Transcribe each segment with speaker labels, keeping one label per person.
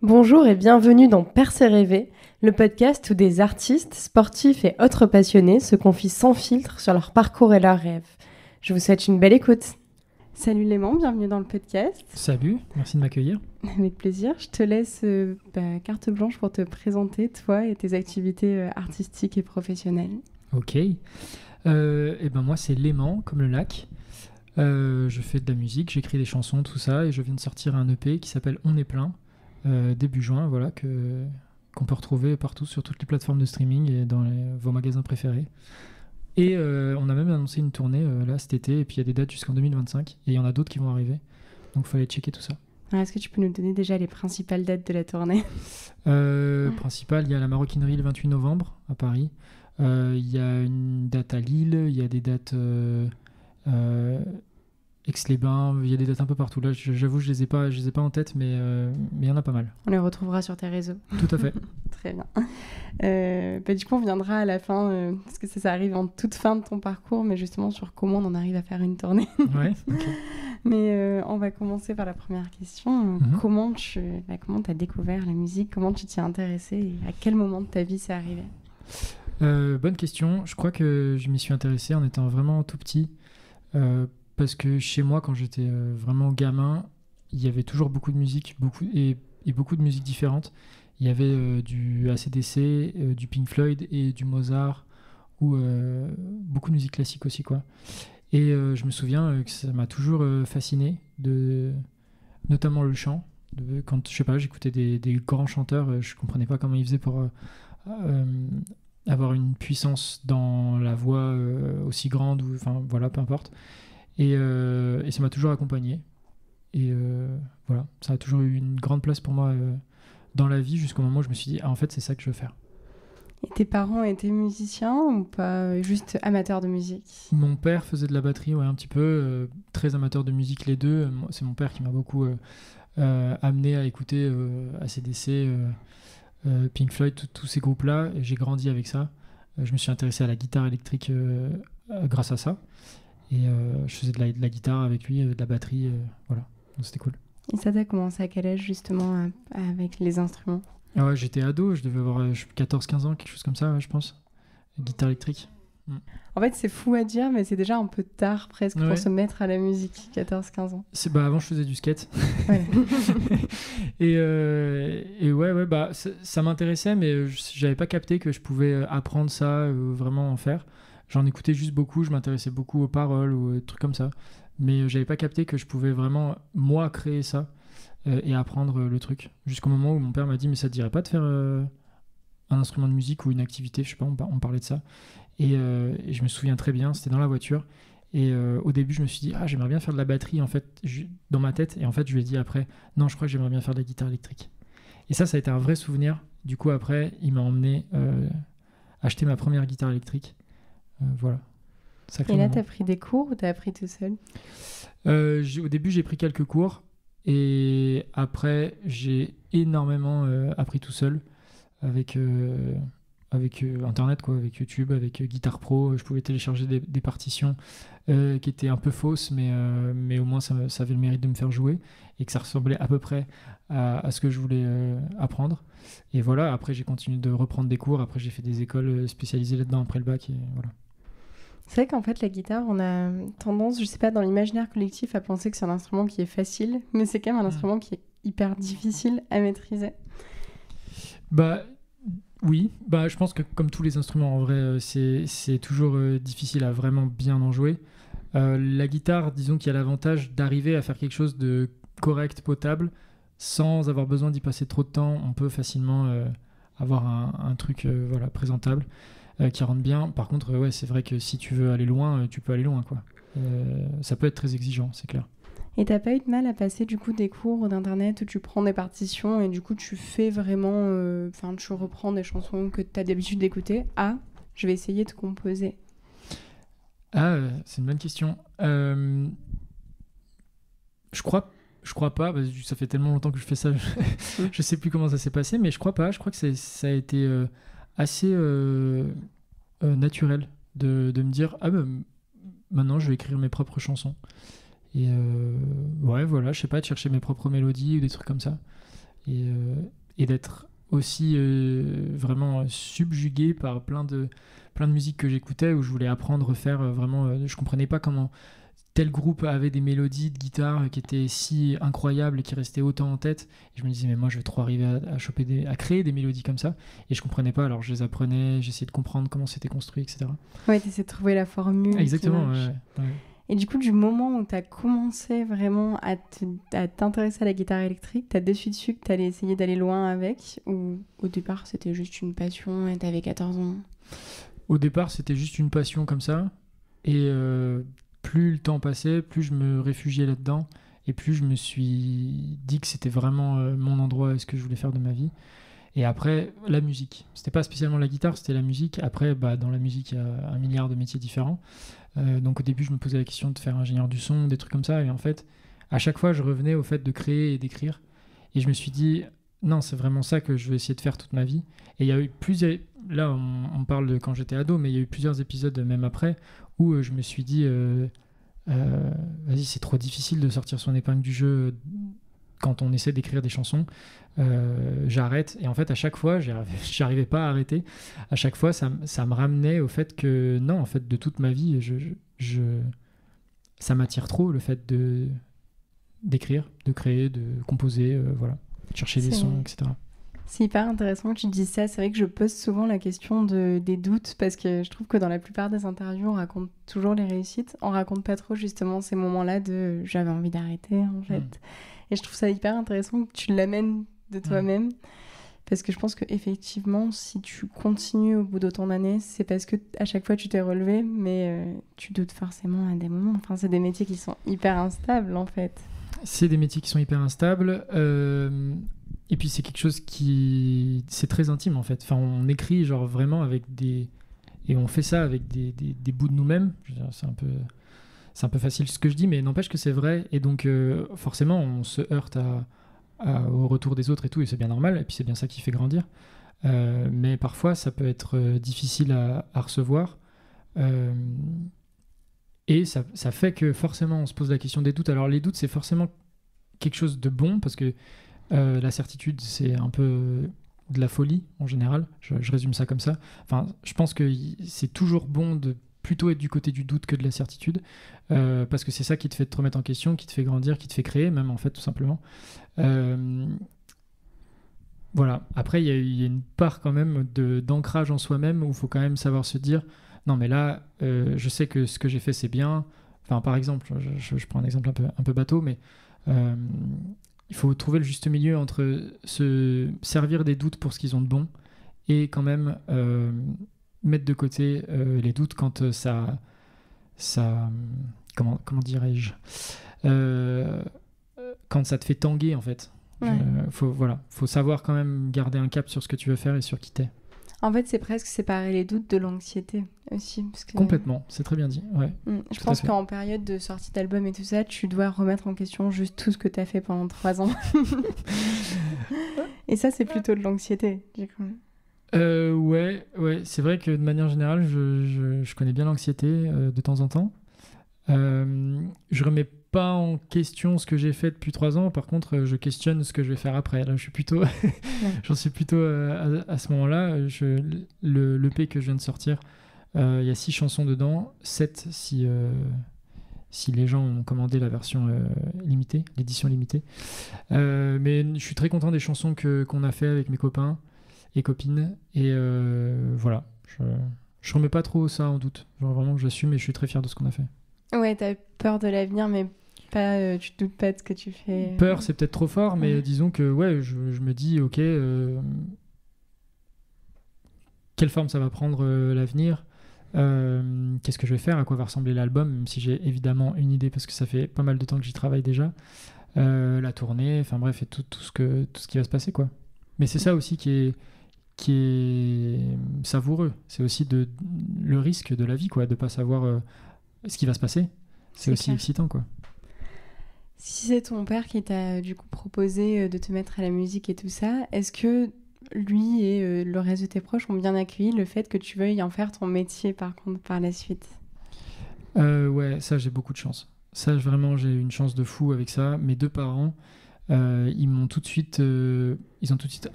Speaker 1: Bonjour et bienvenue dans Percer rêver, le podcast où des artistes, sportifs et autres passionnés se confient sans filtre sur leur parcours et leurs rêves. Je vous souhaite une belle écoute. Salut Léman, bienvenue dans le podcast.
Speaker 2: Salut, merci de m'accueillir.
Speaker 1: Avec plaisir, je te laisse carte blanche pour te présenter, toi et tes activités artistiques et professionnelles.
Speaker 2: Ok, et ben moi c'est Léman, comme le lac. Je fais de la musique, j'écris des chansons, tout ça, et je viens de sortir un EP qui s'appelle On est plein, début juin, voilà, qu'on peut retrouver partout sur toutes les plateformes de streaming et dans vos magasins préférés. Et on a même annoncé une tournée là cet été, et puis il y a des dates jusqu'en 2025, et il y en a d'autres qui vont arriver, donc il faut aller checker tout ça.
Speaker 1: Alors, est-ce que tu peux nous donner déjà les principales dates de la tournée ?
Speaker 2: Principal, il y a la Maroquinerie le 28 novembre à Paris, il y a une date à Lille, il y a des dates Aix-les-Bains, il y a des dates un peu partout. Là, j'avoue, je les ai pas en tête, mais il y en a pas mal.
Speaker 1: On les retrouvera sur tes réseaux.
Speaker 2: Tout à fait.
Speaker 1: Très bien. Du coup, on viendra à la fin, parce que ça arrive en toute fin de ton parcours, mais justement sur comment on en arrive à faire une tournée.
Speaker 2: Ouais, ok.
Speaker 1: Mais on va commencer par la première question. Comment tu as découvert la musique ? Comment tu t'y es intéressé ? Et à quel moment de ta vie c'est arrivé ?
Speaker 2: Bonne question. Je crois que je m'y suis intéressé en étant vraiment tout petit. Parce que chez moi, quand j'étais vraiment gamin, il y avait toujours beaucoup de musique, beaucoup de musiques différentes. Il y avait du AC/DC, du Pink Floyd et du Mozart, ou beaucoup de musique classique aussi, quoi. Et je me souviens que ça m'a toujours fasciné, notamment le chant. Quand, je sais pas, j'écoutais des grands chanteurs, je comprenais pas comment ils faisaient pour avoir une puissance dans la voix aussi grande, enfin voilà, peu importe. Et ça m'a toujours accompagné. Et voilà, ça a toujours eu une grande place pour moi dans la vie, jusqu'au moment où je me suis dit, en fait, c'est ça que je veux faire.
Speaker 1: Et tes parents étaient musiciens ou pas, juste amateurs de musique ?
Speaker 2: Mon père faisait de la batterie, ouais, un petit peu, très amateur de musique les deux. C'est mon père qui m'a beaucoup amené à écouter AC/DC, Pink Floyd, tous ces groupes-là. Et j'ai grandi avec ça. Je me suis intéressé à la guitare électrique grâce à ça. Et je faisais de la guitare avec lui, de la batterie, voilà. Donc c'était cool.
Speaker 1: Et ça t'a commencé à quel âge justement avec les instruments ?
Speaker 2: Ah ouais, j'étais ado, je devais avoir 14-15 ans, quelque chose comme ça, ouais, je pense. Guitare électrique.
Speaker 1: En fait, c'est fou à dire, mais c'est déjà un peu tard presque pour se mettre à la musique, 14-15 ans.
Speaker 2: Avant, je faisais du skate.
Speaker 1: Ouais.
Speaker 2: et ouais, ça m'intéressait, mais j'avais pas capté que je pouvais apprendre ça, vraiment en faire. J'en écoutais juste beaucoup, je m'intéressais beaucoup aux paroles ou des trucs comme ça. Mais j'avais pas capté que je pouvais vraiment, moi, créer ça et apprendre le truc. Jusqu'au moment où mon père m'a dit, mais ça te dirait pas de faire un instrument de musique ou une activité, je sais pas, on parlait de ça. Et je me souviens très bien, c'était dans la voiture. Et au début, je me suis dit, j'aimerais bien faire de la batterie, en fait, dans ma tête. Et en fait, je lui ai dit après, non, je crois que j'aimerais bien faire de la guitare électrique. Et ça a été un vrai souvenir. Du coup, après, il m'a emmené acheter ma première guitare électrique. Voilà.
Speaker 1: Et là, t'as pris des cours ou t'as appris tout seul ?
Speaker 2: Au début, j'ai pris quelques cours. Et après, j'ai énormément appris tout seul avec Internet, quoi, avec YouTube, avec Guitar Pro. Je pouvais télécharger des partitions qui étaient un peu fausses, mais au moins ça avait le mérite de me faire jouer et que ça ressemblait à peu près à ce que je voulais apprendre. Et voilà, après j'ai continué de reprendre des cours. Après j'ai fait des écoles spécialisées là-dedans après le bac. Et voilà.
Speaker 1: C'est vrai qu'en fait, la guitare, on a tendance, je sais pas, dans l'imaginaire collectif, à penser que c'est un instrument qui est facile, mais c'est quand même un instrument qui est hyper difficile à maîtriser.
Speaker 2: Oui, je pense que comme tous les instruments, en vrai, c'est toujours difficile à vraiment bien en jouer. La guitare, disons qu'il y a l'avantage d'arriver à faire quelque chose de correct, potable, sans avoir besoin d'y passer trop de temps. On peut facilement avoir un truc présentable. Qui rentre bien. Par contre, ouais, c'est vrai que si tu veux aller loin, tu peux aller loin, quoi. Ça peut être très exigeant, c'est clair.
Speaker 1: Et t'as pas eu de mal à passer du coup des cours d'internet où tu prends des partitions et du coup tu fais vraiment, tu reprends des chansons que t'as d'habitude d'écouter. Je vais essayer de composer.
Speaker 2: C'est une bonne question. Je crois pas, parce que ça fait tellement longtemps que je fais ça, je sais plus comment ça s'est passé, mais je crois pas. Je crois que ça a été assez naturel de me dire maintenant je vais écrire mes propres chansons et ouais, voilà, je sais pas, de chercher mes propres mélodies ou des trucs comme ça. et d'être aussi vraiment subjugué par plein de musiques que j'écoutais, où je voulais apprendre, refaire vraiment. Je comprenais pas comment tel groupe avait des mélodies de guitare qui étaient si incroyables et qui restaient autant en tête. Et je me disais, mais moi, je vais trop arriver à créer des mélodies comme ça. Et je comprenais pas, alors je les apprenais, j'essayais de comprendre comment c'était construit, etc.
Speaker 1: Ouais, t'essaies de trouver la formule.
Speaker 2: Exactement, ouais.
Speaker 1: Et du coup, du moment où t'as commencé vraiment à t'intéresser à la guitare électrique, t'as dessus que t'allais essayer d'aller loin avec, ou au départ, c'était juste une passion et t'avais 14 ans?
Speaker 2: Au départ, c'était juste une passion comme ça. Et plus le temps passait, plus je me réfugiais là-dedans. Et plus je me suis dit que c'était vraiment mon endroit et ce que je voulais faire de ma vie. Et après, la musique. C'était pas spécialement la guitare, c'était la musique. Après, dans la musique, il y a 1 milliard de métiers différents. Donc au début, je me posais la question de faire ingénieur du son, des trucs comme ça. Et en fait, à chaque fois, je revenais au fait de créer et d'écrire. Et je me suis dit, non, c'est vraiment ça que je vais essayer de faire toute ma vie. Et il y a eu plusieurs... Là, on parle de quand j'étais ado, mais il y a eu plusieurs épisodes, même après, où je me suis dit, vas-y, c'est trop difficile de sortir son épingle du jeu quand on essaie d'écrire des chansons. J'arrête. Et en fait, à chaque fois, j'arrivais pas à arrêter. À chaque fois, ça me ramenait au fait que, non, en fait, de toute ma vie, ça m'attire trop, le fait d'écrire, de créer, de composer, voilà, chercher des sons, etc.
Speaker 1: C'est hyper intéressant que tu dises ça. C'est vrai que je pose souvent la question des doutes, parce que je trouve que dans la plupart des interviews, on raconte toujours les réussites. On raconte pas trop justement ces moments-là de j'avais envie d'arrêter, en fait. Et je trouve ça hyper intéressant que tu l'amènes de toi-même. Parce que je pense qu'effectivement, si tu continues au bout d'autant d'années, c'est parce que à chaque fois tu t'es relevé, mais tu doutes forcément à des moments. Enfin, c'est des métiers qui sont hyper instables, en fait.
Speaker 2: C'est des métiers qui sont hyper instables. Et puis c'est quelque chose c'est très intime, en fait. Enfin, on écrit genre vraiment avec des... Et on fait ça avec des bouts de nous-mêmes. Je veux dire, c'est un peu facile ce que je dis, mais n'empêche que c'est vrai. Et donc, forcément, on se heurte au retour des autres et tout, et c'est bien normal. Et puis c'est bien ça qui fait grandir. Mais parfois, ça peut être difficile à recevoir. Et ça fait que forcément, on se pose la question des doutes. Alors les doutes, c'est forcément quelque chose de bon, parce que la certitude, c'est un peu de la folie en général. Je résume ça comme ça. Enfin, je pense que c'est toujours bon de plutôt être du côté du doute que de la certitude, parce que c'est ça qui te fait te remettre en question, qui te fait grandir, qui te fait créer, même en fait, tout simplement. Voilà. Après, il y a une part quand même d'ancrage en soi-même, où il faut quand même savoir se dire, non mais là, je sais que ce que j'ai fait, c'est bien. Enfin, par exemple, je prends un exemple un peu bateau, mais il faut trouver le juste milieu entre se servir des doutes pour ce qu'ils ont de bon, et quand même mettre de côté les doutes quand ça comment dirais-je, quand ça te fait tanguer, en fait.
Speaker 1: Ouais.
Speaker 2: Faut savoir quand même garder un cap sur ce que tu veux faire et sur qui t'es.
Speaker 1: En fait, c'est presque séparer les doutes de l'anxiété aussi. Parce que...
Speaker 2: Complètement, c'est très bien dit. Ouais,
Speaker 1: je pense qu'en période de sortie d'album et tout ça, tu dois remettre en question juste tout ce que tu as fait pendant 3 ans. Et ça, c'est plutôt de l'anxiété, du coup.
Speaker 2: Ouais, c'est vrai que de manière générale, je connais bien l'anxiété de temps en temps. Je remets pas en question ce que j'ai fait depuis 3 ans. Par contre, je questionne ce que je vais faire après. Là, je suis plutôt, j'en suis plutôt à ce moment-là. Le l'EP que je viens de sortir, il y a 6 chansons dedans, 7 si les gens ont commandé la version limitée, l'édition limitée. Mais je suis très content des chansons qu'on a fait avec mes copains et copines. Et voilà, je remets pas trop ça en doute. Genre vraiment, j'assume et je suis très fier de ce qu'on a fait.
Speaker 1: Ouais, t'as peur de l'avenir, mais pas, tu te doutes pas de ce que tu fais.
Speaker 2: Peur, c'est peut-être trop fort, mais disons que ouais, je me dis, ok, quelle forme ça va prendre l'avenir, qu'est-ce que je vais faire, à quoi va ressembler l'album, même si j'ai évidemment une idée, parce que ça fait pas mal de temps que j'y travaille déjà, la tournée, enfin bref, et tout ce qui va se passer, quoi. Mais c'est ça aussi qui est savoureux, c'est aussi le risque de la vie, quoi, de pas savoir ce qui va se passer. C'est aussi clair. Excitant, quoi.
Speaker 1: Si c'est ton père qui t'a du coup proposé de te mettre à la musique et tout ça, est-ce que lui et le reste de tes proches ont bien accueilli le fait que tu veuilles en faire ton métier par contre par la suite?
Speaker 2: Ouais, ça j'ai beaucoup de chance. Ça vraiment j'ai une chance de fou avec ça. Mes 2 parents, ils ont tout de suite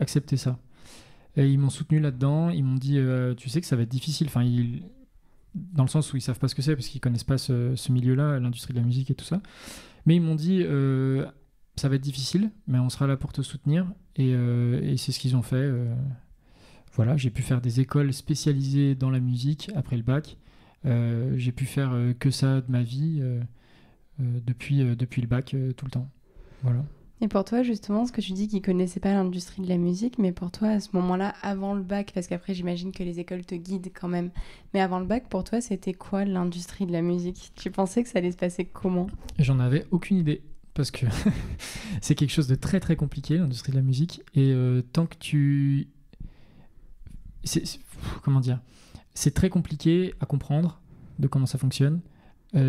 Speaker 2: accepté ça. Et ils m'ont soutenu là-dedans. Ils m'ont dit, tu sais que ça va être difficile. Enfin, dans le sens où ils savent pas ce que c'est parce qu'ils connaissent pas ce milieu-là, l'industrie de la musique et tout ça. Mais ils m'ont dit, ça va être difficile, mais on sera là pour te soutenir. Et c'est ce qu'ils ont fait. Voilà, j'ai pu faire des écoles spécialisées dans la musique après le bac. J'ai pu faire que ça de ma vie depuis le bac tout le temps. Voilà.
Speaker 1: Et pour toi, justement, ce que tu dis qu'ils connaissaient pas l'industrie de la musique, mais pour toi, à ce moment-là, avant le bac, parce qu'après, j'imagine que les écoles te guident quand même, mais avant le bac, pour toi, c'était quoi l'industrie de la musique? Tu pensais que ça allait se passer comment?
Speaker 2: J'en avais aucune idée, parce que c'est quelque chose de très très compliqué, l'industrie de la musique, et tant que tu... Comment dire? C'est très compliqué à comprendre de comment ça fonctionne,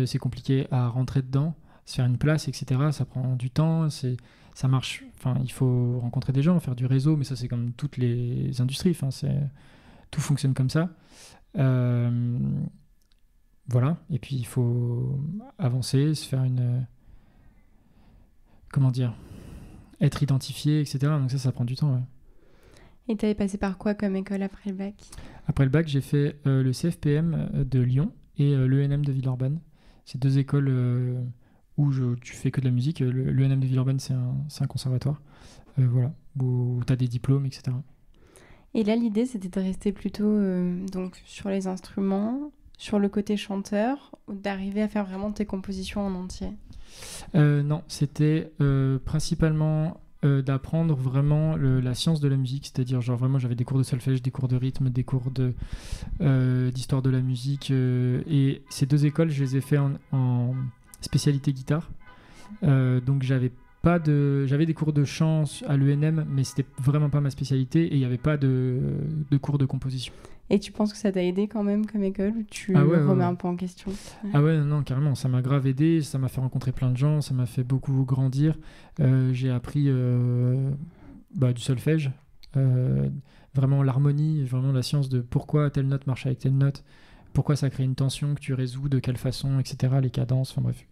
Speaker 2: c'est compliqué à rentrer dedans, se faire une place, etc. Ça prend du temps, ça marche. Enfin, il faut rencontrer des gens, faire du réseau, mais ça c'est comme toutes les industries. Enfin, tout fonctionne comme ça. Voilà. Et puis il faut avancer, se faire une, comment dire, être identifié, etc. Donc ça prend du temps. Ouais.
Speaker 1: Et tu avais passé par quoi comme école après le bac?
Speaker 2: Après le bac, j'ai fait le CFPM de Lyon et l'ENM de Villeurbanne. C'est deux écoles où tu fais que de la musique. L'ENM de Villeurbanne, c'est un conservatoire. Voilà, où tu as des diplômes, etc.
Speaker 1: Et là, l'idée, c'était de rester plutôt donc, sur les instruments, sur le côté chanteur, ou d'arriver à faire vraiment tes compositions en entier?
Speaker 2: Non, c'était principalement d'apprendre vraiment la science de la musique, c'est-à-dire genre vraiment j'avais des cours de solfège, des cours de rythme, des cours d'histoire de la musique, et ces deux écoles, je les ai fait en spécialité guitare. Donc j'avais des cours de chant à l'ENM, mais c'était vraiment pas ma spécialité et il n'y avait pas de cours de composition.
Speaker 1: Et tu penses que ça t'a aidé quand même comme école ou tu
Speaker 2: Ah ouais,
Speaker 1: remets
Speaker 2: ouais.
Speaker 1: un peu en question?
Speaker 2: Ah ouais, non, carrément, ça m'a grave aidé, ça m'a fait rencontrer plein de gens, ça m'a fait beaucoup grandir. J'ai appris du solfège, vraiment l'harmonie, vraiment la science de pourquoi telle note marche avec telle note, pourquoi ça crée une tension que tu résous, de quelle façon, etc., les cadences, enfin bref.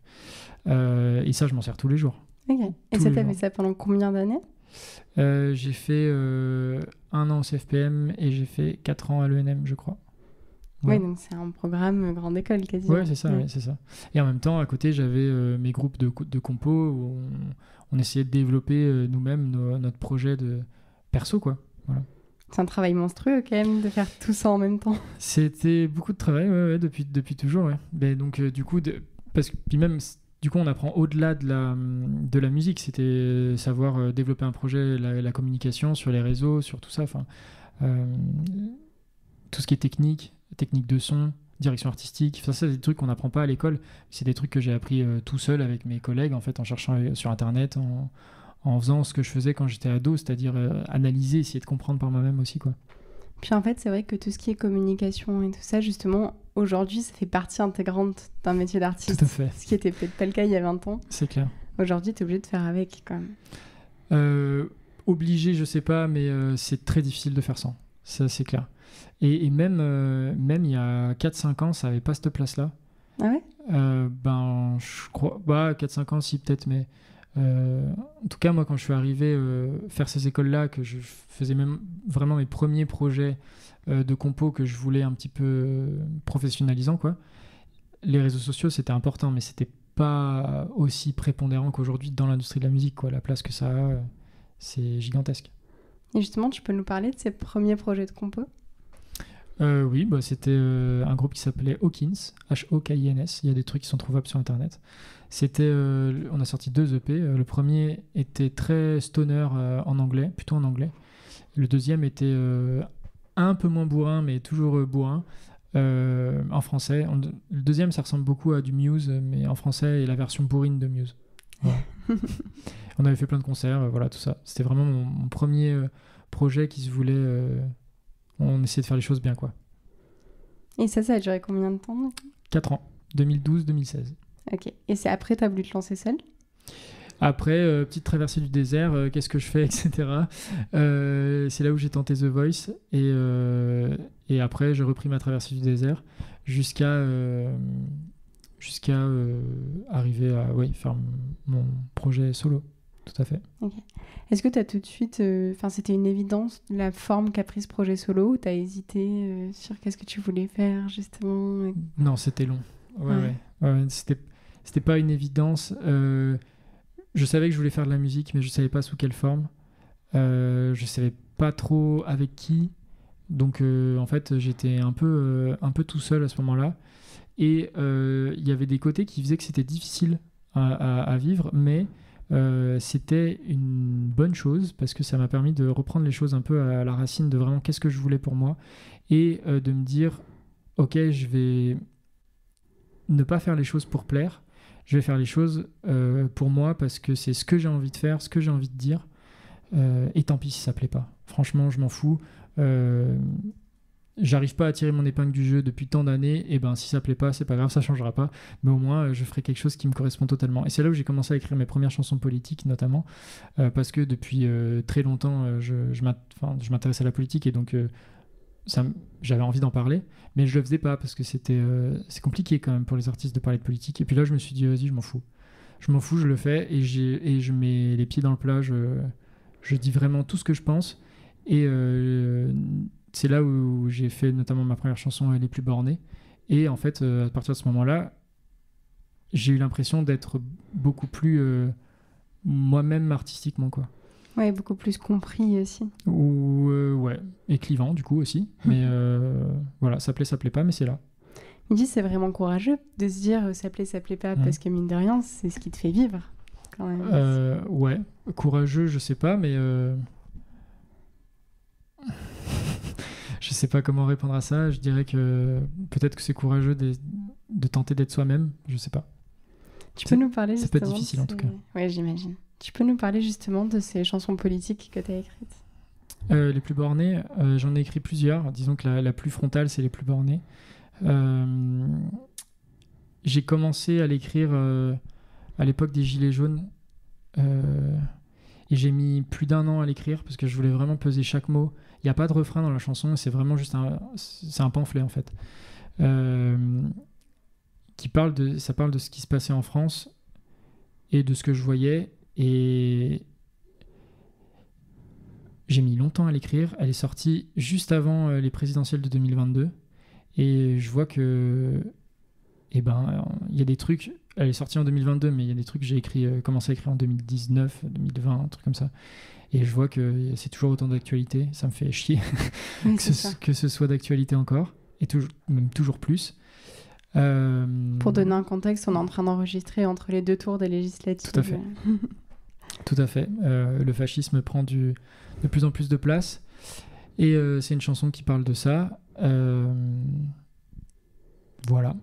Speaker 2: Et ça, je m'en sers tous les jours.
Speaker 1: Ok. Et ça, t'as fait ça pendant combien d'années?
Speaker 2: J'ai fait 1 an au CFPM et j'ai fait 4 ans à l'ENM, je crois.
Speaker 1: Ouais.
Speaker 2: Ouais.
Speaker 1: Oui, donc c'est un programme grande école quasiment.
Speaker 2: Ouais, c'est ça, ouais, c'est ça. Et en même temps, à côté, j'avais mes groupes de compos où on essayait de développer nous-mêmes notre projet de perso, quoi. Voilà.
Speaker 1: C'est un travail monstrueux quand même de faire tout ça en même temps.
Speaker 2: C'était beaucoup de travail, ouais, depuis toujours, ouais. Mais donc, du coup, parce que puis même, du coup, on apprend au-delà de la musique. C'était savoir développer un projet, la communication sur les réseaux, sur tout ça. Enfin, tout ce qui est technique de son, direction artistique. Ça, c'est des trucs qu'on n'apprend pas à l'école. C'est des trucs que j'ai appris tout seul avec mes collègues, en fait, en cherchant sur Internet, en faisant ce que je faisais quand j'étais ado, c'est-à-dire analyser, essayer de comprendre par moi-même aussi, quoi.
Speaker 1: Puis en fait, c'est vrai que tout ce qui est communication et tout ça, justement, aujourd'hui, ça fait partie intégrante d'un métier d'artiste.
Speaker 2: Tout à fait.
Speaker 1: Ce qui était peut-être pas le cas il y a 20 ans.
Speaker 2: C'est clair.
Speaker 1: Aujourd'hui, t'es obligé de faire avec, quand même.
Speaker 2: Obligé, je sais pas, mais c'est très difficile de faire sans. Ça, c'est clair. Et même il y a 4-5 ans, ça n'avait pas cette place-là.
Speaker 1: Ah ouais?
Speaker 2: Je crois... 4-5 ans, si, peut-être, mais... en tout cas, moi, quand je suis arrivé faire ces écoles-là, que je faisais même vraiment mes premiers projets de compo que je voulais un petit peu professionnalisant, quoi, les réseaux sociaux, c'était important, mais c'était pas aussi prépondérant qu'aujourd'hui dans l'industrie de la musique, quoi. La place que ça a, c'est gigantesque.
Speaker 1: Et justement, tu peux nous parler de ces premiers projets de compo?
Speaker 2: Oui, c'était un groupe qui s'appelait Hawkins, H-O-K-I-N-S. Il y a des trucs qui sont trouvables sur Internet. On a sorti 2 EP. Le premier était très stoner en anglais, plutôt en anglais. Le deuxième était un peu moins bourrin, mais toujours bourrin, en français. Le deuxième, ça ressemble beaucoup à du Muse, mais en français, et la version bourrine de Muse. Voilà. On avait fait plein de concerts, voilà, tout ça. C'était vraiment mon premier projet qui se voulait... on essayait de faire les choses bien, quoi.
Speaker 1: Et ça a duré combien de temps?
Speaker 2: 4 ans, 2012-2016.
Speaker 1: Ok. Et c'est après, t'as voulu te lancer seul?
Speaker 2: Après, petite traversée du désert, qu'est-ce que je fais, etc. C'est là où j'ai tenté The Voice. Et après, j'ai repris ma traversée du désert jusqu'à arriver à faire mon projet solo, tout à fait.
Speaker 1: Okay. Est-ce que tu as tout de suite... c'était une évidence, la forme qu'a pris ce projet solo, ou tu as hésité sur qu'est-ce que tu voulais faire, justement?
Speaker 2: Non, c'était long. Ouais. C'était pas une évidence. Je savais que je voulais faire de la musique, mais je savais pas sous quelle forme. Je savais pas trop avec qui. Donc, en fait, j'étais un peu tout seul à ce moment-là. Et il y avait des côtés qui faisaient que c'était difficile à vivre, mais c'était une bonne chose parce que ça m'a permis de reprendre les choses un peu à la racine de vraiment qu'est-ce que je voulais pour moi et de me dire, ok, je vais ne pas faire les choses pour plaire, je vais faire les choses pour moi parce que c'est ce que j'ai envie de faire, ce que j'ai envie de dire, et tant pis si ça plaît pas. Franchement, je m'en fous. J'arrive pas à tirer mon épingle du jeu depuis tant d'années, et ben si ça plaît pas, c'est pas grave, ça changera pas, mais au moins je ferai quelque chose qui me correspond totalement. Et c'est là où j'ai commencé à écrire mes premières chansons politiques, notamment, parce que depuis très longtemps, je m'intéressais à la politique, et donc j'avais envie d'en parler, mais je le faisais pas, parce que c'est compliqué quand même pour les artistes de parler de politique. Et puis là, je me suis dit, vas-y, je m'en fous, je le fais, et je mets les pieds dans le plat, je dis vraiment tout ce que je pense, et c'est là où j'ai fait notamment ma première chanson, Les Plus Bornés. Et en fait, à partir de ce moment-là, j'ai eu l'impression d'être beaucoup plus moi-même artistiquement, quoi.
Speaker 1: Ouais, beaucoup plus compris aussi.
Speaker 2: Ouais, et clivant du coup aussi. Mais voilà, ça plaît pas, mais c'est là.
Speaker 1: Il dit c'est vraiment courageux de se dire ça plaît pas, parce que mine de rien, c'est ce qui te fait vivre, quand même.
Speaker 2: Ouais, courageux, je sais pas, mais... Je sais pas comment répondre à ça. Je dirais que peut-être que c'est courageux de tenter d'être soi-même. Je sais pas.
Speaker 1: Tu peux nous parler justement...
Speaker 2: Ça peut être difficile en tout cas.
Speaker 1: Ouais, j'imagine. Tu peux nous parler justement de ces chansons politiques que tu as écrites?
Speaker 2: Les Plus Bornés, j'en ai écrit plusieurs. Disons que la plus frontale, c'est Les Plus Bornés. J'ai commencé à l'écrire à l'époque des Gilets jaunes. Et j'ai mis plus d'1 an à l'écrire parce que je voulais vraiment peser chaque mot. Il n'y a pas de refrain dans la chanson, c'est vraiment juste un pamphlet en fait. Ça parle de ce qui se passait en France et de ce que je voyais. Et j'ai mis longtemps à l'écrire. Elle est sortie juste avant les présidentielles de 2022. Et je vois que... il y a des trucs... Elle est sortie en 2022, mais il y a des trucs que j'ai commencé à écrire en 2019, 2020, un truc comme ça. Et je vois que c'est toujours autant d'actualité. Ça me fait chier
Speaker 1: oui,
Speaker 2: que ce soit d'actualité encore, et même toujours plus.
Speaker 1: Pour donner un contexte, on est en train d'enregistrer entre les 2 tours des législatives.
Speaker 2: Tout à fait. Tout à fait. Le fascisme prend de plus en plus de place. Et c'est une chanson qui parle de ça. Voilà.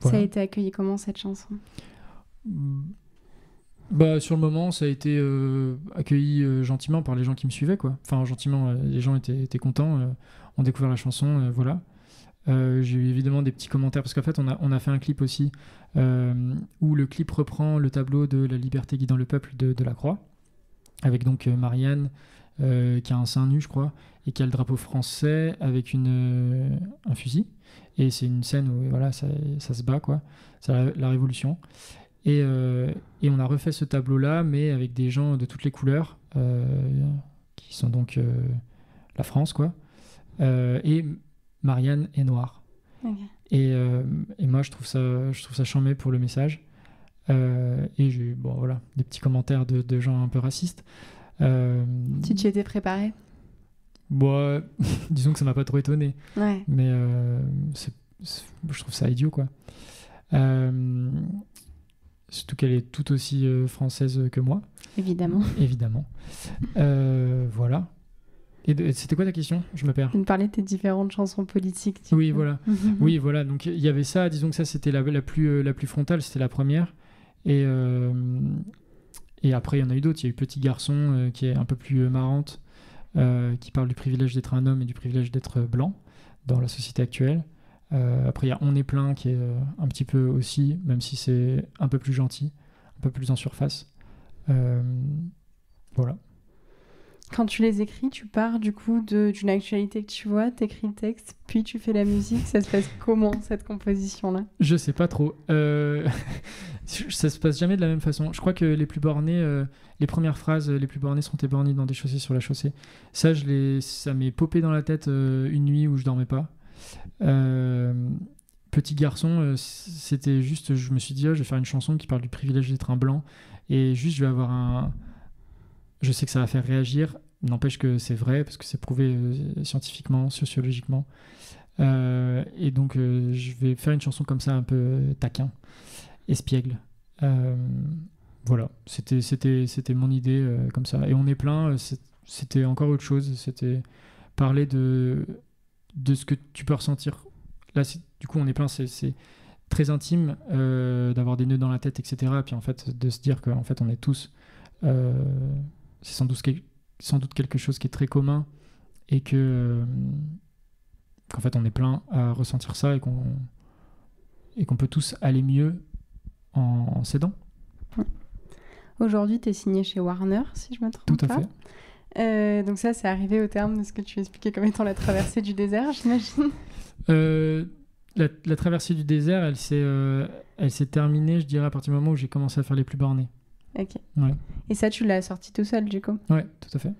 Speaker 1: Ça a été accueilli comment, cette chanson?
Speaker 2: Sur le moment, ça a été accueilli gentiment par les gens qui me suivaient, quoi. Enfin, gentiment, les gens étaient contents, ont découvert la chanson, voilà. J'ai eu évidemment des petits commentaires, parce qu'en fait, on a fait un clip aussi, où le clip reprend le tableau de La liberté guidant le peuple de Lacroix, avec donc Marianne, qui a un sein nu, je crois, et qui a le drapeau français avec un fusil. Et c'est une scène où voilà, ça se bat, quoi. C'est la Révolution. Et on a refait ce tableau-là, mais avec des gens de toutes les couleurs, qui sont donc la France, quoi. Et Marianne est noire.
Speaker 1: Okay.
Speaker 2: Et moi, je trouve ça chambé pour le message. Et j'ai eu des petits commentaires de gens un peu racistes.
Speaker 1: Tu t'y étais préparé?
Speaker 2: Disons que ça m'a pas trop étonné.
Speaker 1: Ouais.
Speaker 2: Mais je trouve ça idiot, quoi. Surtout qu'elle est tout aussi française que moi.
Speaker 1: Évidemment.
Speaker 2: Voilà. Et c'était quoi ta question? Je me perds.
Speaker 1: Tu me parlais de tes différentes chansons politiques.
Speaker 2: Oui, voilà. Oui, voilà. Donc il y avait ça. Disons que ça, c'était la plus frontale. C'était la première. Et après, il y en a eu d'autres. Il y a eu Petit Garçon, qui est un peu plus marrante. Qui parle du privilège d'être un homme et du privilège d'être blanc dans la société actuelle. Après, il y a On est plein, qui est un petit peu aussi, même si c'est un peu plus gentil, un peu plus en surface. Voilà.
Speaker 1: Quand tu les écris, tu pars du coup d'une actualité que tu vois, t'écris le texte, puis tu fais la musique. Ça se passe comment, cette composition-là?
Speaker 2: Je sais pas trop. Ça se passe jamais de la même façon. Je crois que les plus bornés, les premières phrases, les plus bornés sont éborgnés dans des chaussées sur la chaussée. Ça m'est popé dans la tête une nuit où je dormais pas. Petit garçon, c'était juste, je me suis dit, je vais faire une chanson qui parle du privilège d'être un blanc. Et juste, je vais avoir un. Je sais que ça va faire réagir. N'empêche que c'est vrai, parce que c'est prouvé scientifiquement, sociologiquement. Et donc, je vais faire une chanson comme ça, un peu taquin, espiègle. Voilà, c'était mon idée comme ça. Et on est plein, c'était encore autre chose. C'était parler de ce que tu peux ressentir. Là, du coup, on est plein, c'est très intime d'avoir des nœuds dans la tête, etc. Et puis en fait, de se dire qu'en fait, on est tous. C'est sans doute quelque chose qui est très commun et qu'en fait, on est plein à ressentir ça et qu'on peut tous aller mieux en s'aidant.
Speaker 1: Aujourd'hui, tu es signé chez Warner, si je me trompe
Speaker 2: Tout à
Speaker 1: pas.
Speaker 2: fait.
Speaker 1: Donc ça, c'est arrivé au terme de ce que tu expliquais comme étant la traversée du désert, j'imagine.
Speaker 2: La traversée du désert, elle s'est terminée, je dirais, à partir du moment où j'ai commencé à faire les plus bornés.
Speaker 1: Ok.
Speaker 2: Ouais.
Speaker 1: Et ça, tu l'as sorti tout seul, du coup?
Speaker 2: Ouais, tout à fait.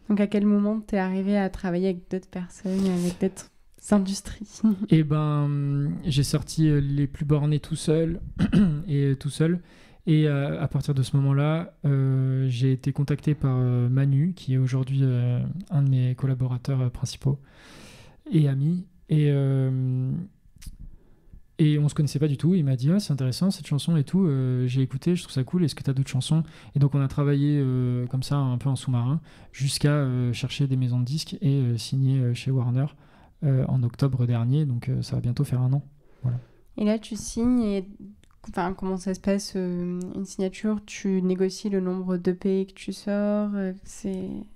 Speaker 1: Donc à quel moment t'es arrivé à travailler avec d'autres personnes, avec d'autres industries?
Speaker 2: Et j'ai sorti les plus bornés tout seul et tout seul. Et à partir de ce moment-là, j'ai été contacté par Manu, qui est aujourd'hui un de mes collaborateurs principaux et amis. Et on se connaissait pas du tout. Il m'a dit c'est intéressant cette chanson et tout. J'ai écouté, je trouve ça cool. Est-ce que tu as d'autres chansons? Et donc on a travaillé comme ça un peu en sous-marin jusqu'à chercher des maisons de disques et signer chez Warner en octobre dernier. Donc ça va bientôt faire 1 an. Voilà.
Speaker 1: Et là tu signes et comment ça se passe une signature? Tu négocies le nombre d'EP que tu sors?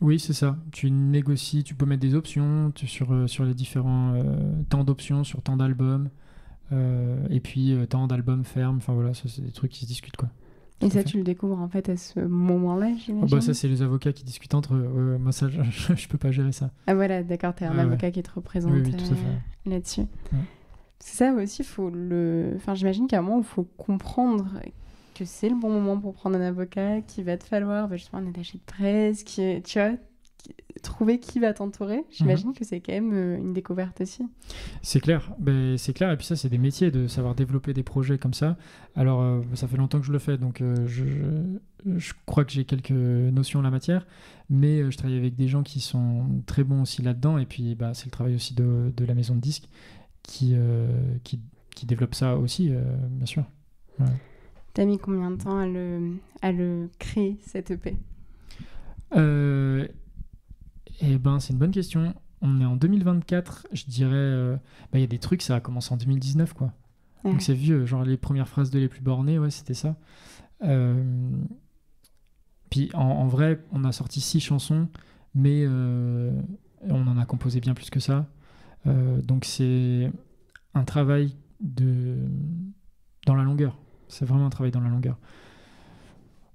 Speaker 2: Oui, c'est ça. Tu négocies, tu peux mettre des options sur les différents temps d'options, sur tant d'albums. Et puis tant d'albums fermes, enfin voilà, ça c'est des trucs qui se discutent quoi.
Speaker 1: Et ça tu le découvres en fait à ce moment-là, j'imagine?
Speaker 2: Ça c'est les avocats qui discutent entre eux. Moi ça je peux pas gérer ça.
Speaker 1: Ah voilà, d'accord, t'es un avocat qui te représente
Speaker 2: oui, tout à fait.
Speaker 1: là-dessus.
Speaker 2: Ouais.
Speaker 1: C'est ça aussi, j'imagine qu'à un moment il faut comprendre que c'est le bon moment pour prendre un avocat, qu'il va te falloir justement un attaché de presse, tu vois, trouver qui va t'entourer. J'imagine que c'est quand même une découverte aussi.
Speaker 2: C'est clair, c'est clair. Et puis ça, c'est des métiers de savoir développer des projets comme ça. Alors, ça fait longtemps que je le fais, donc je crois que j'ai quelques notions en la matière, mais je travaille avec des gens qui sont très bons aussi là-dedans. Et puis, c'est le travail aussi de la maison de disques qui développe ça aussi, bien sûr. Ouais.
Speaker 1: T'as mis combien de temps à le créer, cette EP?
Speaker 2: C'est une bonne question. On est en 2024, je dirais. Il y a des trucs, ça a commencé en 2019, quoi. Ouais. Donc c'est vieux. Genre les premières phrases de Les Plus Bornés, ouais, c'était ça. Puis en vrai, on a sorti 6 chansons, mais on en a composé bien plus que ça. Donc c'est un travail dans la longueur. C'est vraiment un travail dans la longueur.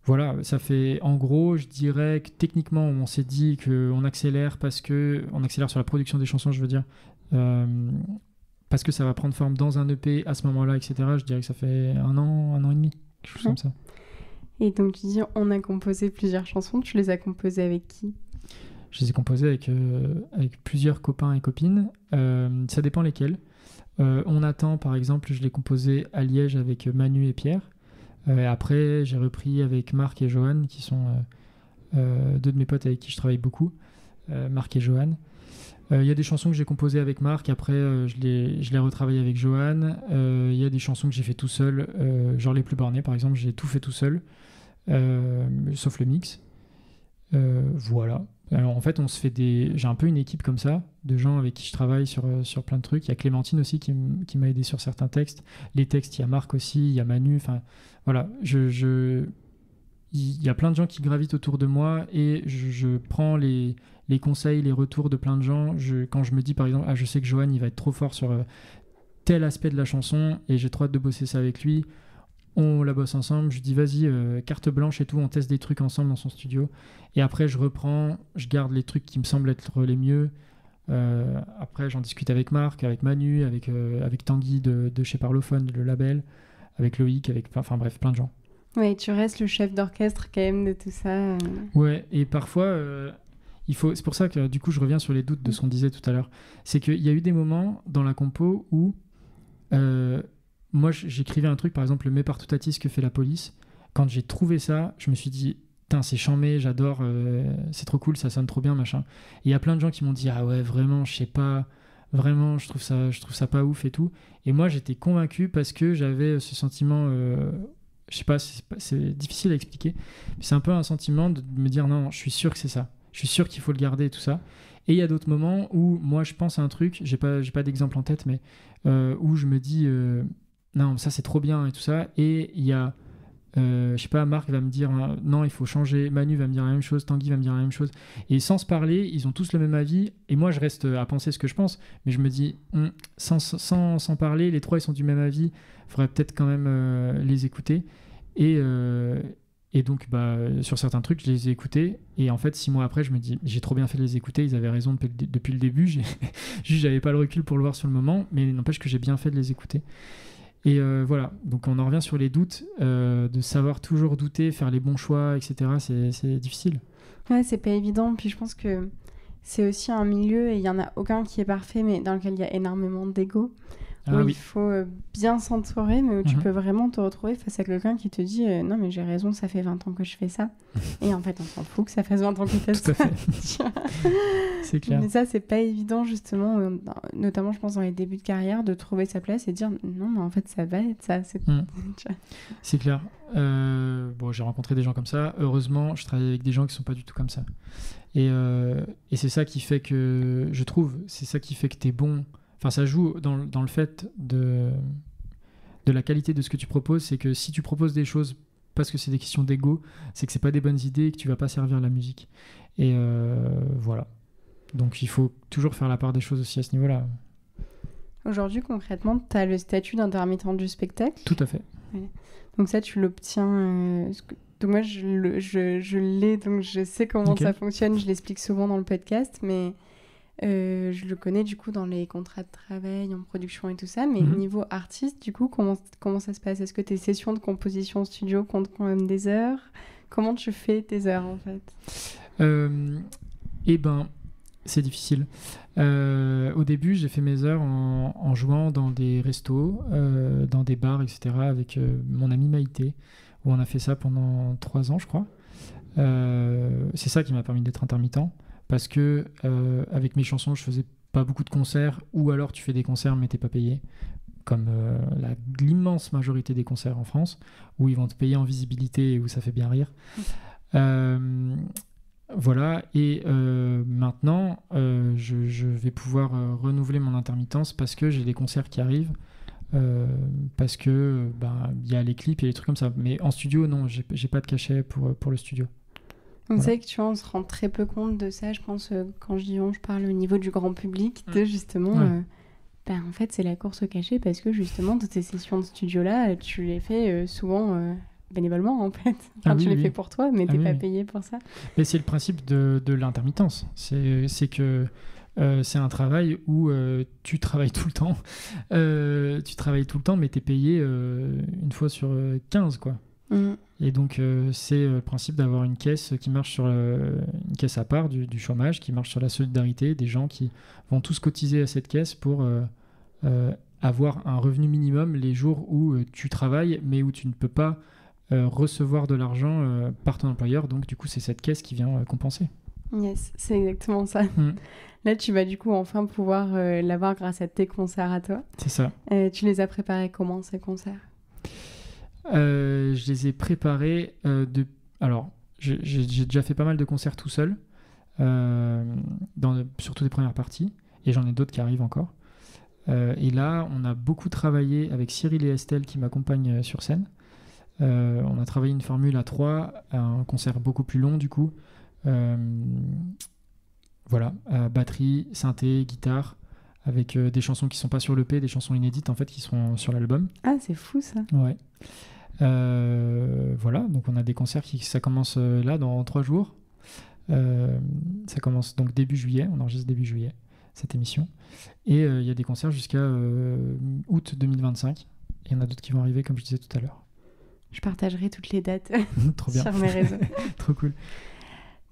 Speaker 2: Voilà, ça fait, en gros, je dirais que techniquement, on s'est dit qu'on accélère on accélère sur la production des chansons, je veux dire, parce que ça va prendre forme dans un EP à ce moment-là, etc. Je dirais que ça fait 1 an et demi, quelque chose comme ça.
Speaker 1: Et donc, tu dis, on a composé plusieurs chansons, tu les as composées avec qui?
Speaker 2: Je les ai composées avec plusieurs copains et copines, ça dépend lesquels. On attend, par exemple, je l'ai composé à Liège avec Manu et Pierre. Après, j'ai repris avec Marc et Johan, qui sont 2 de mes potes avec qui je travaille beaucoup, Marc et Johan. Il y a des chansons que j'ai composées avec Marc, après je les retravaillé avec Johan. Il y a des chansons que j'ai fait tout seul, genre Les Plus Bornés par exemple, j'ai tout fait tout seul, sauf le mix. Voilà. Alors en fait, j'ai un peu une équipe comme ça, de gens avec qui je travaille sur plein de trucs. Il y a Clémentine aussi qui m'a aidé sur certains textes. Les textes, il y a Marc aussi, il y a Manu. Enfin, voilà. Il y a plein de gens qui gravitent autour de moi et je prends les conseils, les retours de plein de gens. Quand je me dis par exemple, je sais que Johan, il va être trop fort sur tel aspect de la chanson et j'ai trop hâte de bosser ça avec lui. on la bosse ensemble, je lui dis vas-y, carte blanche et tout, on teste des trucs ensemble dans son studio. Et après, je reprends, je garde les trucs qui me semblent être les mieux. Après, j'en discute avec Marc, avec Manu, avec Tanguy de chez Parlophone, le label, avec Loïc, enfin bref, plein de gens.
Speaker 1: Ouais, tu restes le chef d'orchestre quand même de tout ça.
Speaker 2: Ouais, et parfois, c'est pour ça que du coup, je reviens sur les doutes de ce qu'on disait tout à l'heure. C'est qu'il y a eu des moments dans la compo où moi, j'écrivais un truc, par exemple, le Me Partutatis que fait la police. Quand j'ai trouvé ça, je me suis dit, putain, c'est chambé, j'adore, c'est trop cool, ça sonne trop bien, machin. Et il y a plein de gens qui m'ont dit, ah ouais, vraiment, je sais pas, vraiment, je trouve ça pas ouf et tout. Et moi, j'étais convaincu parce que j'avais ce sentiment, je sais pas, c'est difficile à expliquer, mais c'est un peu un sentiment de me dire, non, je suis sûr que c'est ça. Je suis sûr qu'il faut le garder et tout ça. Et il y a d'autres moments où moi, je pense à un truc, j'ai pas d'exemple en tête, mais où je me dis, non, ça c'est trop bien et tout ça. Et il y a, je sais pas, Marc va me dire, non, il faut changer. Manu va me dire la même chose, Tanguy va me dire la même chose. Et sans se parler, ils ont tous le même avis. Et moi, je reste à penser ce que je pense. Mais je me dis, sans parler, les trois, ils sont du même avis. Il faudrait peut-être quand même les écouter. Et donc, sur certains trucs, je les ai écoutés. Et en fait, 6 mois après, je me dis, j'ai trop bien fait de les écouter. Ils avaient raison depuis le début. Juste, j'avais pas le recul pour le voir sur le moment. Mais n'empêche que j'ai bien fait de les écouter. Et voilà. Donc, on en revient sur les doutes. De savoir toujours douter, faire les bons choix, etc. C'est difficile.
Speaker 1: Ouais, c'est pas évident. Puis je pense que c'est aussi un milieu, et il y en a aucun qui est parfait, mais dans lequel il y a énormément d'ego. Où il faut bien s'entourer, mais où tu peux vraiment te retrouver face à quelqu'un qui te dit non, mais j'ai raison, ça fait 20 ans que je fais ça. Et en fait, on s'en fout que ça fasse 20 ans que tu fais ça.
Speaker 2: Tout à fait. C'est clair.
Speaker 1: Mais ça, c'est pas évident, justement, notamment, je pense, dans les débuts de carrière, de trouver sa place et dire non, mais en fait, ça va être ça.
Speaker 2: C'est clair. Bon, j'ai rencontré des gens comme ça. Heureusement, je travaille avec des gens qui sont pas du tout comme ça. Et c'est ça qui fait que, je trouve, c'est ça qui fait que t'es bon. Enfin, ça joue dans le fait de la qualité de ce que tu proposes. C'est que si tu proposes des choses parce que c'est des questions d'ego, c'est que c'est pas des bonnes idées et que tu vas pas servir la musique. Et voilà. Donc il faut toujours faire la part des choses aussi à ce niveau-là.
Speaker 1: Aujourd'hui, concrètement, tu as le statut d'intermittent du spectacle.
Speaker 2: Tout à fait.
Speaker 1: Ouais. Donc ça, tu l'obtiens... Donc moi, je l'ai, donc je sais comment ça fonctionne. Je l'explique souvent dans le podcast, mais... je le connais du coup dans les contrats de travail, en production et tout ça, mais niveau artiste, du coup, comment ça se passe? Est-ce que tes sessions de composition en studio comptent quand même des heures? Comment tu fais tes heures en fait?
Speaker 2: Eh ben, c'est difficile. Au début, j'ai fait mes heures en jouant dans des restos, dans des bars, etc. avec mon ami Maïté, où on a fait ça pendant 3 ans, je crois. C'est ça qui m'a permis d'être intermittent. Parce que avec mes chansons, je faisais pas beaucoup de concerts, ou alors tu fais des concerts mais t'es pas payé, comme l'immense majorité des concerts en France, où ils vont te payer en visibilité et où ça fait bien rire. Voilà, et maintenant, je vais pouvoir renouveler mon intermittence parce que j'ai des concerts qui arrivent, parce que y a les clips et les trucs comme ça. Mais en studio, non, j'ai pas de cachet pour le studio.
Speaker 1: Donc c'est vrai que tu vois, on se rend très peu compte de ça, je pense, quand je parle au niveau du grand public, de justement, en fait c'est la course au cachet parce que justement toutes ces sessions de studio-là, tu les fais souvent bénévolement en fait. Enfin, tu les fais pour toi, mais t'es pas payé pour ça.
Speaker 2: Mais c'est le principe de l'intermittence, c'est que c'est un travail où tu travailles tout le temps, mais t'es payé une fois sur 15, quoi. Et donc c'est le principe d'avoir une caisse qui marche sur une caisse à part du chômage, qui marche sur la solidarité des gens qui vont tous cotiser à cette caisse pour avoir un revenu minimum les jours où tu travailles mais où tu ne peux pas recevoir de l'argent par ton employeur. Donc du coup c'est cette caisse qui vient compenser.
Speaker 1: Yes, c'est exactement ça. Là tu vas du coup enfin pouvoir l'avoir grâce à tes concerts à toi.
Speaker 2: C'est ça.
Speaker 1: Tu les as préparés comment ces concerts?
Speaker 2: Je les ai préparés Alors, j'ai déjà fait pas mal de concerts tout seul, surtout des premières parties, et j'en ai d'autres qui arrivent encore. Et là, on a beaucoup travaillé avec Cyril et Estelle qui m'accompagnent sur scène. On a travaillé une formule à 3, un concert beaucoup plus long du coup. Voilà, batterie, synthé, guitare, avec des chansons qui sont pas sur l'EP, des chansons inédites en fait qui seront sur l'album.
Speaker 1: Ah, c'est fou ça.
Speaker 2: Ouais. Voilà, donc on a des concerts ça commence là dans 3 jours. Ça commence donc début juillet, on enregistre début juillet cette émission. Et il y a des concerts jusqu'à août 2025. Et il y en a d'autres qui vont arriver, comme je disais tout à l'heure.
Speaker 1: Je partagerai toutes les dates
Speaker 2: Trop bien.
Speaker 1: sur mes réseaux.
Speaker 2: Trop cool.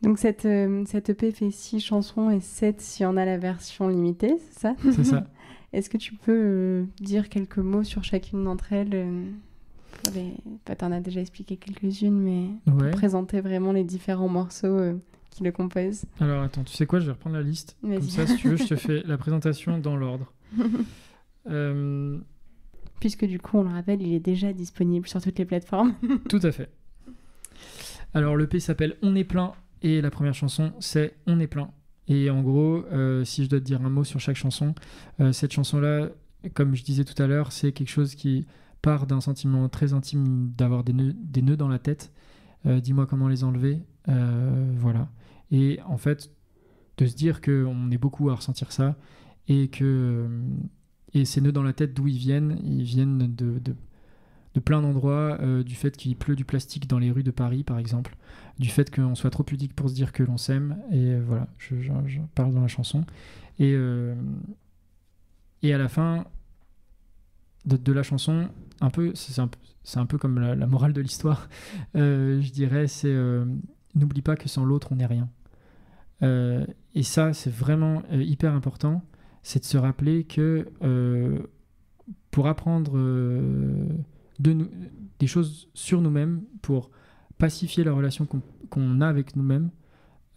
Speaker 1: Donc cette EP fait 6 chansons et 7 si on a la version limitée, c'est ça?
Speaker 2: C'est ça.
Speaker 1: Est-ce que tu peux dire quelques mots sur chacune d'entre elles t'en as déjà expliqué quelques-unes, mais pour présenter vraiment les différents morceaux qui le composent.
Speaker 2: Alors attends, tu sais quoi, je vais reprendre la liste.
Speaker 1: Vas-y.
Speaker 2: Comme ça, si tu veux, je te fais la présentation dans l'ordre.
Speaker 1: Puisque du coup, on le rappelle, il est déjà disponible sur toutes les plateformes.
Speaker 2: Tout à fait. Alors l'EP s'appelle On est plein et la première chanson c'est On est plein. Et en gros, si je dois te dire un mot sur chaque chanson, cette chanson-là, comme je disais tout à l'heure, c'est quelque chose qui part d'un sentiment très intime d'avoir des nœuds dans la tête. Dis-moi comment les enlever. Voilà. Et en fait, de se dire qu'on est beaucoup à ressentir ça et que ces nœuds dans la tête, d'où ils viennent de plein d'endroits, du fait qu'il pleut du plastique dans les rues de Paris, par exemple, du fait qu'on soit trop pudique pour se dire que l'on s'aime, et voilà, je parle dans la chanson. Et à la fin de la chanson, c'est un peu comme la morale de l'histoire, je dirais, c'est n'oublie pas que sans l'autre, on n'est rien. Et ça, c'est vraiment hyper important, c'est de se rappeler que pour apprendre des choses sur nous-mêmes, pour pacifier la relation qu'on a avec nous-mêmes,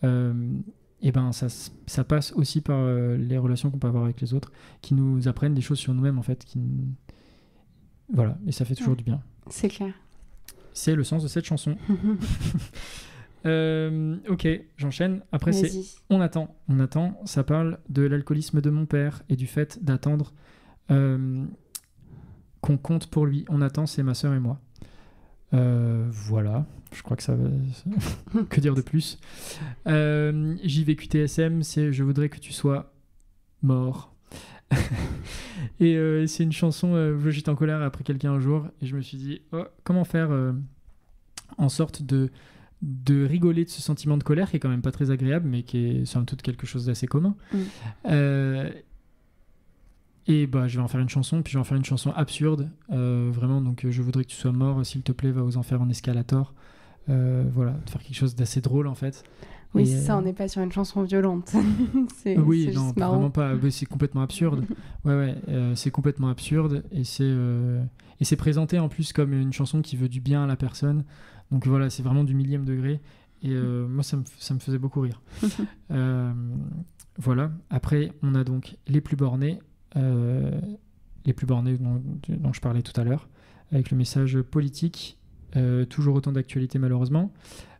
Speaker 2: et ben ça passe aussi par les relations qu'on peut avoir avec les autres, qui nous apprennent des choses sur nous-mêmes en fait, voilà, et ça fait toujours du bien.
Speaker 1: C'est clair. C'est
Speaker 2: le sens de cette chanson. Ok, j'enchaîne. Après,
Speaker 1: Vas-y.
Speaker 2: C'est On attend. On attend, ça parle de l'alcoolisme de mon père et du fait d'attendre qu'on compte pour lui. On attend, c'est ma sœur et moi. Voilà, je crois que ça va... que dire de plus. JVQTSM, c'est Je voudrais que tu sois mort. Et c'est une chanson, j'étais en colère après quelqu'un un jour et je me suis dit, comment faire en sorte de rigoler de ce sentiment de colère qui est quand même pas très agréable mais qui est somme toute quelque chose d'assez commun. Et bah je vais en faire une chanson, puis je vais en faire une chanson absurde, vraiment, donc je voudrais que tu sois mort, s'il te plaît va aux enfers en escalator, voilà, de faire quelque chose d'assez drôle en fait.
Speaker 1: Oui, et c'est ça, on n'est pas sur une chanson violente. c'est
Speaker 2: non, vraiment pas, c'est complètement absurde. C'est complètement absurde et c'est présenté en plus comme une chanson qui veut du bien à la personne, donc voilà, c'est vraiment du millième degré et moi ça me faisait beaucoup rire. Voilà, après on a donc Les Plus Bornés, dont je parlais tout à l'heure, avec le message politique, toujours autant d'actualité malheureusement.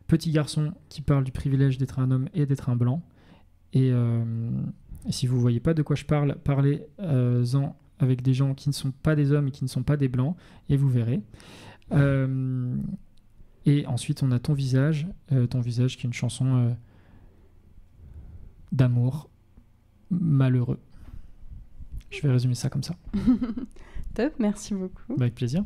Speaker 2: Petit garçon qui parle du privilège d'être un homme et d'être un blanc. Et si vous ne voyez pas de quoi je parle, parlez-en avec des gens qui ne sont pas des hommes et qui ne sont pas des blancs, et vous verrez. Et ensuite, on a Ton visage qui est une chanson d'amour malheureux. Je vais résumer ça comme ça.
Speaker 1: Top, merci beaucoup.
Speaker 2: Avec plaisir.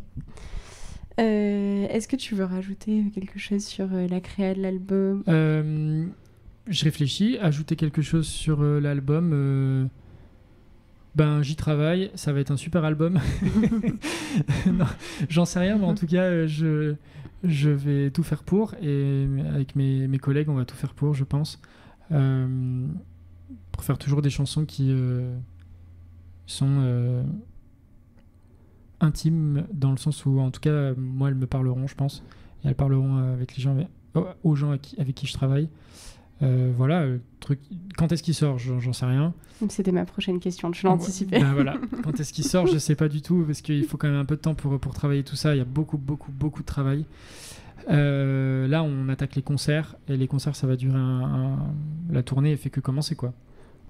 Speaker 1: Est-ce que tu veux rajouter quelque chose sur la créa de l'album ?
Speaker 2: Je réfléchis. Ajouter quelque chose sur l'album, j'y travaille. Ça va être un super album. Non, j'en sais rien, mais en tout cas, je vais tout faire pour. Et avec mes collègues, on va tout faire pour, je pense. Pour faire toujours des chansons qui sont intimes, dans le sens où, en tout cas, moi, elles me parleront, je pense. Et elles parleront avec les gens, aux gens avec qui je travaille. Voilà, le truc. Quand est-ce qu'il sort ? J'en sais rien.
Speaker 1: C'était ma prochaine question, tu l'as anticipé.
Speaker 2: Voilà. Quand est-ce qu'il sort ? Je sais pas du tout, parce qu'il faut quand même un peu de temps pour travailler tout ça. Il y a beaucoup de travail. Là, on attaque les concerts, et les concerts, ça va durer la tournée, elle fait que commencer, quoi.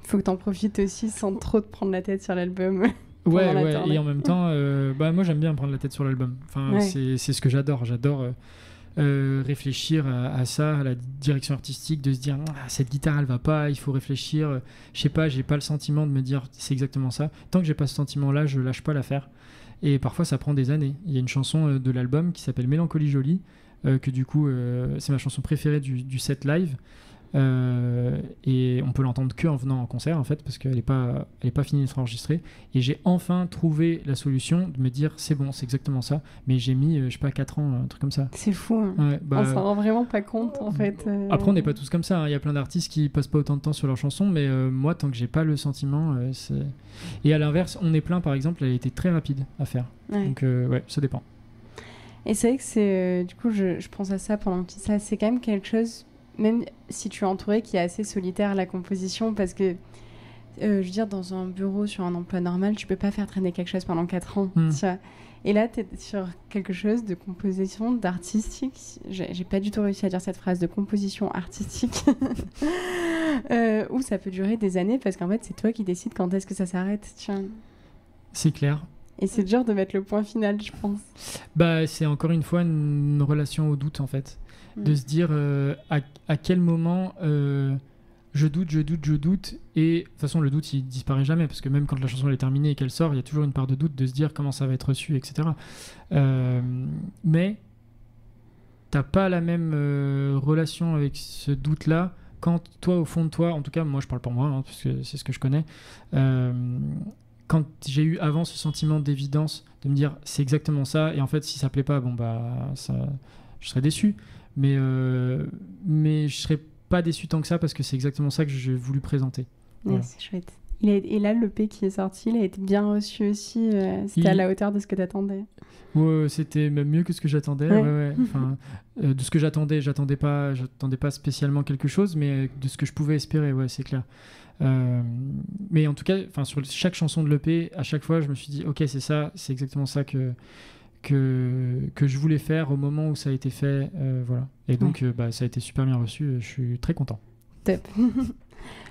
Speaker 1: Faut que t'en profites aussi sans trop te prendre la tête sur l'album.
Speaker 2: Ouais, et en même temps, moi j'aime bien prendre la tête sur l'album. Enfin, c'est ce que j'adore. J'adore réfléchir à ça, à la direction artistique, de se dire cette guitare elle va pas, il faut réfléchir. Je sais pas, j'ai pas le sentiment de me dire c'est exactement ça. Tant que j'ai pas ce sentiment-là, je lâche pas l'affaire. Et parfois, ça prend des années. Il y a une chanson de l'album qui s'appelle Mélancolie Jolie, que du coup, c'est ma chanson préférée du set live. Et on peut l'entendre que en venant en concert en fait, parce qu'elle n'est pas finie d'être enregistrée. Et j'ai enfin trouvé la solution de me dire c'est bon, c'est exactement ça. Mais j'ai mis, je sais pas, 4 ans, un truc comme ça.
Speaker 1: C'est fou, hein.
Speaker 2: Ouais,
Speaker 1: On s'en rend vraiment pas compte en fait.
Speaker 2: Après, on n'est pas tous comme ça, hein. Il y a plein d'artistes qui passent pas autant de temps sur leurs chansons, mais moi, tant que j'ai pas le sentiment, c'est... Et à l'inverse, On est plein, par exemple, elle a été très rapide à faire.
Speaker 1: Ouais.
Speaker 2: Donc, ouais, ça dépend.
Speaker 1: Et c'est vrai que c'est... du coup, je pense à ça pendant que tu dis ça. C'est quand même quelque chose, même si tu es entouré, qui est assez solitaire, la composition, parce que, je veux dire, dans un bureau, sur un emploi normal, tu peux pas faire traîner quelque chose pendant 4 ans, tu vois. Et là, tu es sur quelque chose de composition, d'artistique. J'ai pas du tout réussi à dire cette phrase, de composition artistique, où ça peut durer des années, parce qu'en fait, c'est toi qui décides quand est-ce que ça s'arrête, tu vois.
Speaker 2: C'est clair.
Speaker 1: Et c'est dur de mettre le point final, je pense.
Speaker 2: Bah, c'est encore une fois une relation au doute, en fait. De se dire à quel moment je doute, et de toute façon le doute il disparaît jamais, parce que même quand la chanson elle est terminée et qu'elle sort, il y a toujours une part de doute de se dire comment ça va être reçu, etc. Mais t'as pas la même relation avec ce doute là quand toi, au fond de toi, en tout cas moi je parle pour moi, hein, parce que c'est ce que je connais, quand j'ai eu avant ce sentiment d'évidence de me dire c'est exactement ça, et en fait si ça plaît pas, bon bah ça, je serais déçu. Mais je serais pas déçu tant que ça, parce que c'est exactement ça que j'ai voulu présenter. Voilà.
Speaker 1: Ouais, c'est chouette. Et là, l'EP qui est sorti, il a été bien reçu aussi. C'était à la hauteur de ce que t'attendais.
Speaker 2: Ouais, c'était même mieux que ce que j'attendais. Ouais. Enfin, de ce que j'attendais pas spécialement quelque chose, mais de ce que je pouvais espérer, ouais, c'est clair. Mais en tout cas, sur chaque chanson de l'EP, à chaque fois, je me suis dit, ok, c'est ça, c'est exactement ça que je voulais faire au moment où ça a été fait, voilà. Et donc ça a été super bien reçu, je suis très content.
Speaker 1: Top.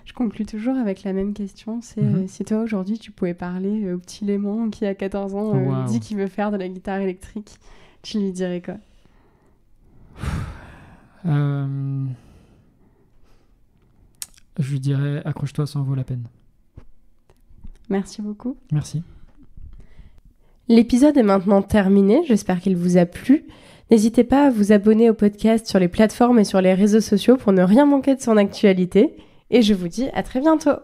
Speaker 1: Je conclue toujours avec la même question, c'est si toi aujourd'hui tu pouvais parler au petit Léman qui a 14 ans dit qu'il veut faire de la guitare électrique, tu lui dirais quoi?
Speaker 2: Je lui dirais accroche-toi, ça en vaut la peine.
Speaker 1: Merci beaucoup.
Speaker 2: Merci.
Speaker 1: L'épisode est maintenant terminé, j'espère qu'il vous a plu. N'hésitez pas à vous abonner au podcast sur les plateformes et sur les réseaux sociaux pour ne rien manquer de son actualité. Et je vous dis à très bientôt.